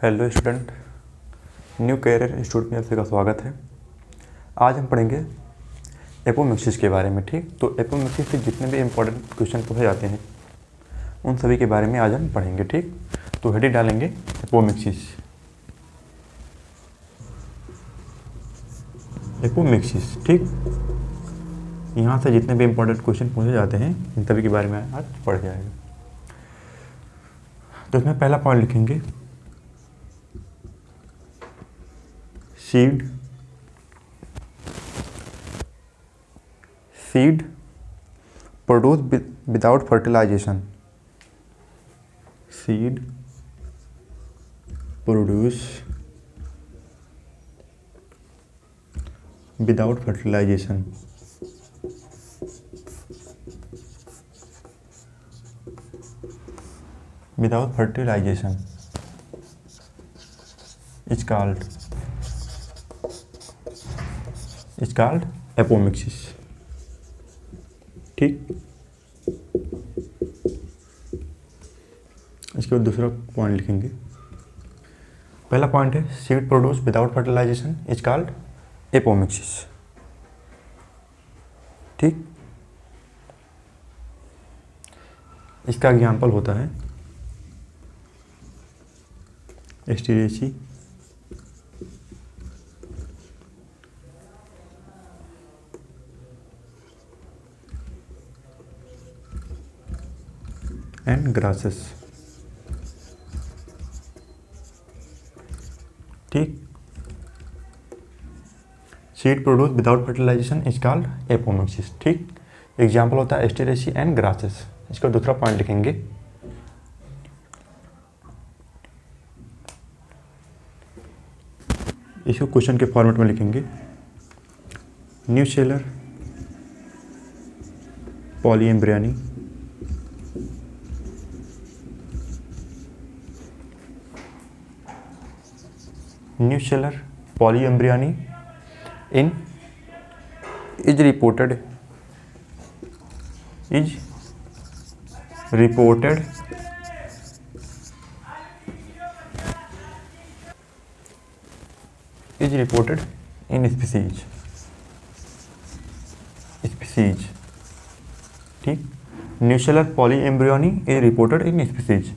Hello student, new career institute में आप सभी का स्वागत है। आज हम पढ़ेंगे एपोमिक्सिस के बारे में। ठीक, तो एपोमिक्सिस से जितने भी इम्पोर्टेंट क्वेश्चन पूछे जाते हैं उन सभी के बारे में आज हम पढ़ेंगे। ठीक, तो हेडिंग डालेंगे एपोमिक्सिस। एपोमिक्सिस, ठीक, यहाँ से जितने भी इम्पोर्टेंट क्वेश्चन पूछे जाते हैं इन सभी के बारे में आज पढ़ जाएगा। तो इसमें पहला पॉइंट लिखेंगे seed produced without fertilization. Seed produced without fertilization. Without fertilization is called apomixis. ठीक, इसके बाद दूसरा पॉइंट लिखेंगे। पहला पॉइंट है seed produce without fertilisation is called apomixis. ठीक, इसका एग्जाम्पल होता है एस्टेरेसी एंड ग्रासेस। ठीक, seed produce without fertilisation is called apomixis. ठीक, एग्जाम्पल होता है एस्टेरेसी एंड ग्रासेस। इसका दूसरा पॉइंट लिखेंगे इसको क्वेश्चन के फॉर्मेट में लिखेंगे nucellar polyembryony Nuclear polyembryony is reported in species। ठीक, nucellar polyembryony is reported in species.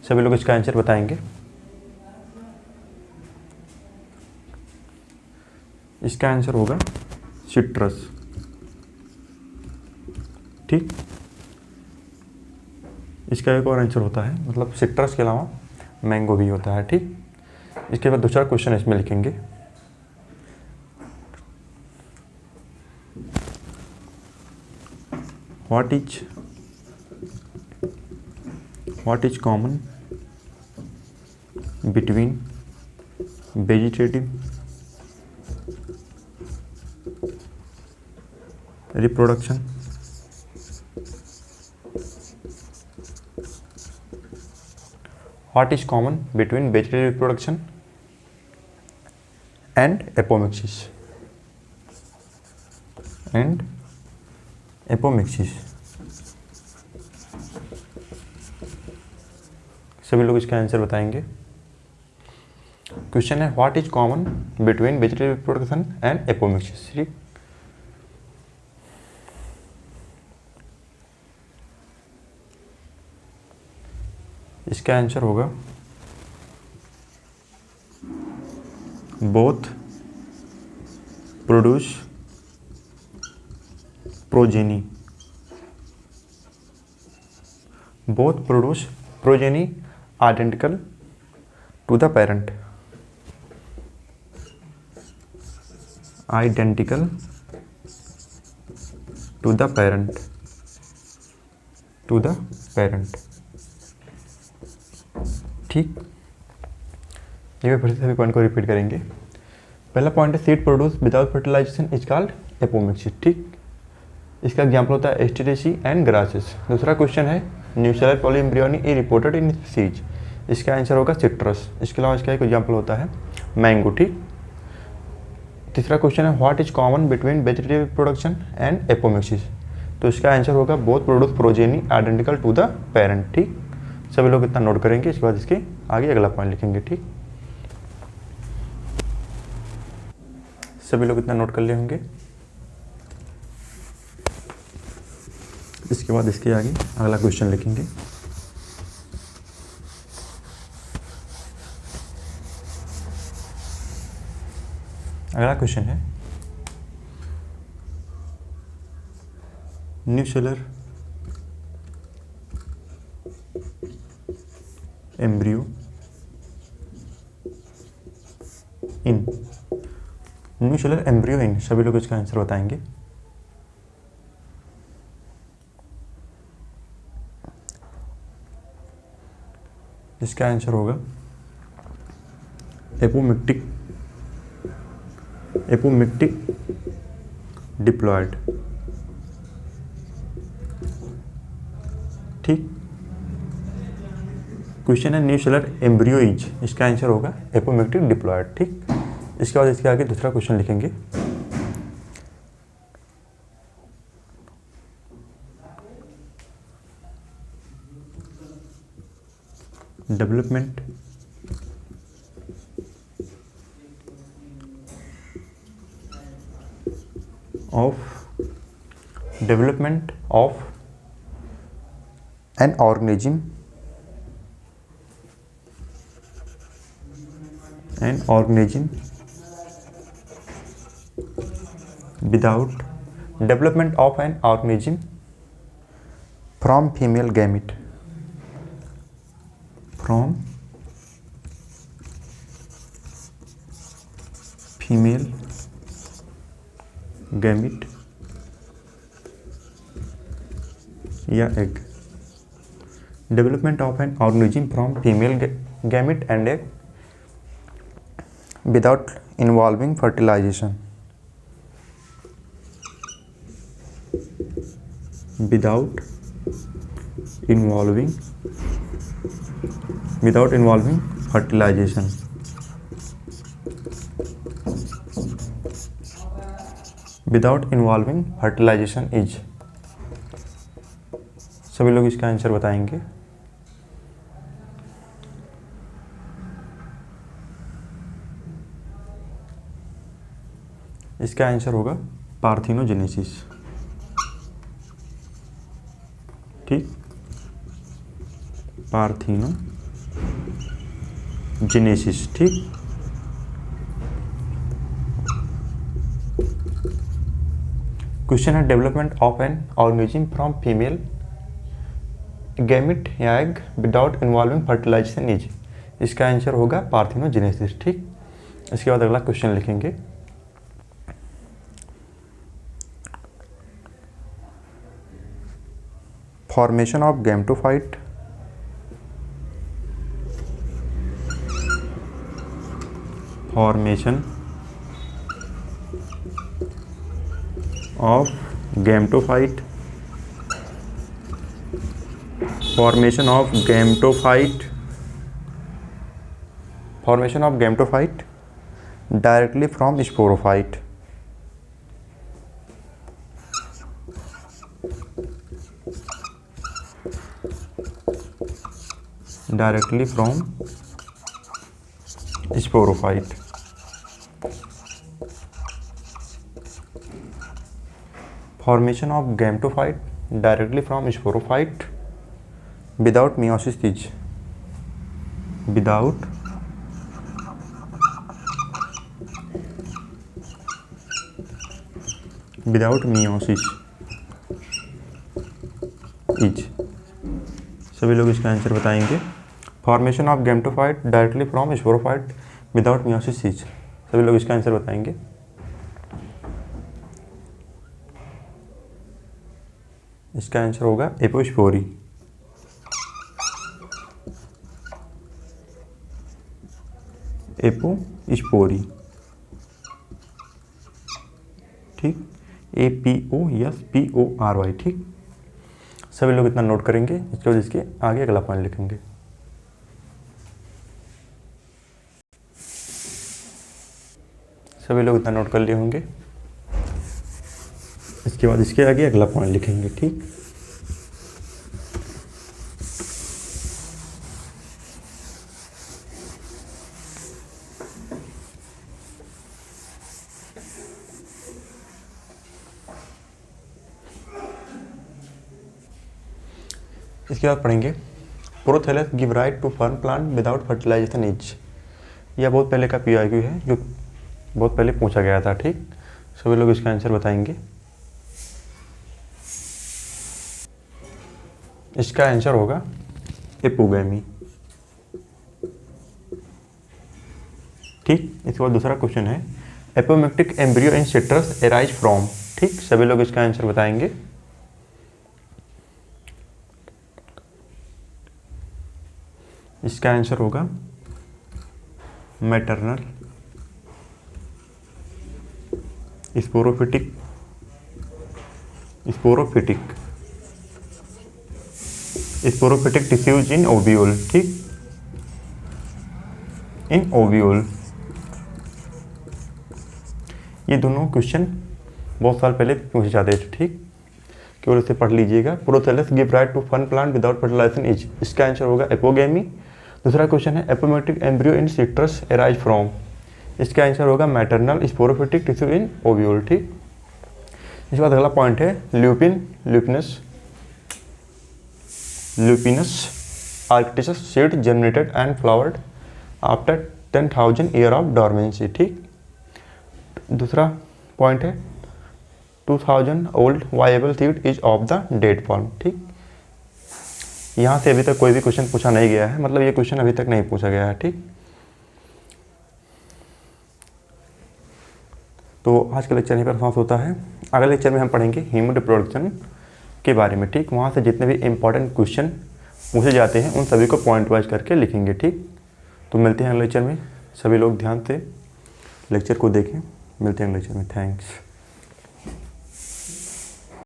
सभी लोग इसका आंसर बताएंगे। इसका आंसर होगा सिट्रस। ठीक, इसका एक और आंसर होता है, मतलब सिट्रस के अलावा मैंगो भी होता है। ठीक, इसके बाद दूसरा क्वेश्चन इसमें लिखेंगे what is common between vegetative reproduction what is common between vegetative reproduction and apomixis सभी लोग इसका आंसर बताएंगे। क्वेश्चन है what is common between vegetative reproduction and apomixis. ठीक, इसका आंसर होगा both produce progeny. Both produce progeny identical to the parent. Identical to the parent. ठीक, ये फिर से सभी पॉइंट को रिपीट करेंगे। पहला पॉइंट है seed produce without fertilisation is called apomixis. ठीक, इसका एग्जांपल होता है एस्टेरेसी एंड ग्रासेस। दूसरा क्वेश्चन है nucellar polyembryony is reported in species. इसका आंसर होगा सिट्रस। इसके अलावा इसका एक एग्जांपल होता है मैंगो। ठीक, तीसरा क्वेश्चन है what is common between vegetative reproduction and apomixis. तो इसका आंसर होगा both produce progeny identical to the parent. ठीक, सभी लोग इतना नोट करेंगे। इसके बाद इसके आगे अगला पॉइंट लिखेंगे। ठीक। सभी लोग इतना नोट कर लिए होंगे। इसके बाद इसके आगे अगला क्वेश्चन लिखेंगे। अगला क्वेश्चन है nucellar embryo in, nucellar embryo in, सभी लोग इसका आंसर बताएंगे। इसका आंसर होगा एपोमिक्टिक डिप्लॉयड। ठीक, क्वेश्चन है न्यूसेलर एम्ब्रियो इज, इसका आंसर होगा एपोमिक्टिक डिप्लॉयड। ठीक, इसके बाद इसके आगे दूसरा क्वेश्चन लिखेंगे। Development of an organism without development of an organism from female gamete, या egg. Development of an organism from female gamete and egg without involving fertilization, without involving fertilization, is, सभी लोग इसका आंसर बताएंगे। इसका answer होगा parthenogenesis. ठीक, parthenogenesis. ठीक, question है development of an organism from female gamete या egg without involving fertilisation is, इसका आंसर होगा पार्थिनोजेनेसिस। ठीक, इसके बाद अगला क्वेश्चन लिखेंगे। Formation of gametophyte formation of gametophyte directly from sporophyte. Directly from sporophyte. Formation of gametophyte directly from sporophyte without meiosis is, without meiosis is, सभी लोग इसका आंसर बताएंगे। Formation of gametophyte directly from sporophyte without meiosis is, सभी लोग इसका answer बताएंगे। इसका answer होगा एपोस्पोरी। एपोस्पोरी। ठीक, APOSPORY। ठीक, सभी लोग इतना नोट करेंगे। इसके बाद इसके आगे अगला पॉइंट लिखेंगे। सभी लोग इतना नोट कर लिए होंगे। इसके बाद इसके आगे अगला पॉइंट लिखेंगे। ठीक, इसके बाद पढ़ेंगे prothallus give rise to form plant without fertilisation is. यह बहुत पहले का PIQ है जो बहुत पहले पूछा गया था। ठीक, सभी लोग इसका आंसर बताएंगे। इसका आंसर होगा एपोगैमी। ठीक, इसके बाद दूसरा क्वेश्चन है apomictic embryo in citrus arise from. ठीक, सभी लोग इसका आंसर बताएंगे। इसका आंसर होगा मैटरनल स्पोरोफिटिक टिश्यूज इन ओव्यूल। ठीक, इन ओव्यूल। ये दोनों क्वेश्चन बहुत साल पहले पूछे जाते थे। ठीक, केवल इसे पढ़ लीजिएगा। Prothallus give rise to form plant without fertilisation is. इसका आंसर होगा एपोगैमी। दूसरा क्वेश्चन है apomictic embryo in citrus arise from. इसका आंसर होगा maternal sporophytic tissue in ovule. ठीक, इसके बाद अगला पॉइंट है Lupinus arcticus seed generated and flowered after 10,000 year of dormancy. ठीक, दूसरा पॉइंट है 2000 old viable seed is of the date palm. ठीक, यहाँ से अभी तक कोई भी क्वेश्चन पूछा नहीं गया है, मतलब ये क्वेश्चन अभी तक नहीं पूछा गया है। ठीक, तो आज का लेक्चर यहीं पर समाप्त होता है। अगले लेक्चर में हम पढ़ेंगे ह्यूमन रिप्रोडक्शन के बारे में। ठीक, वहाँ से जितने भी इंपॉर्टेंट क्वेश्चन पूछे जाते हैं उन सभी को पॉइंट वाइज करके लिखेंगे। ठीक, तो मिलते हैं अगले लेक्चर में। सभी लोग ध्यान से लेक्चर को देखें। मिलते हैं अगले लेक्चर में। थैंक्स।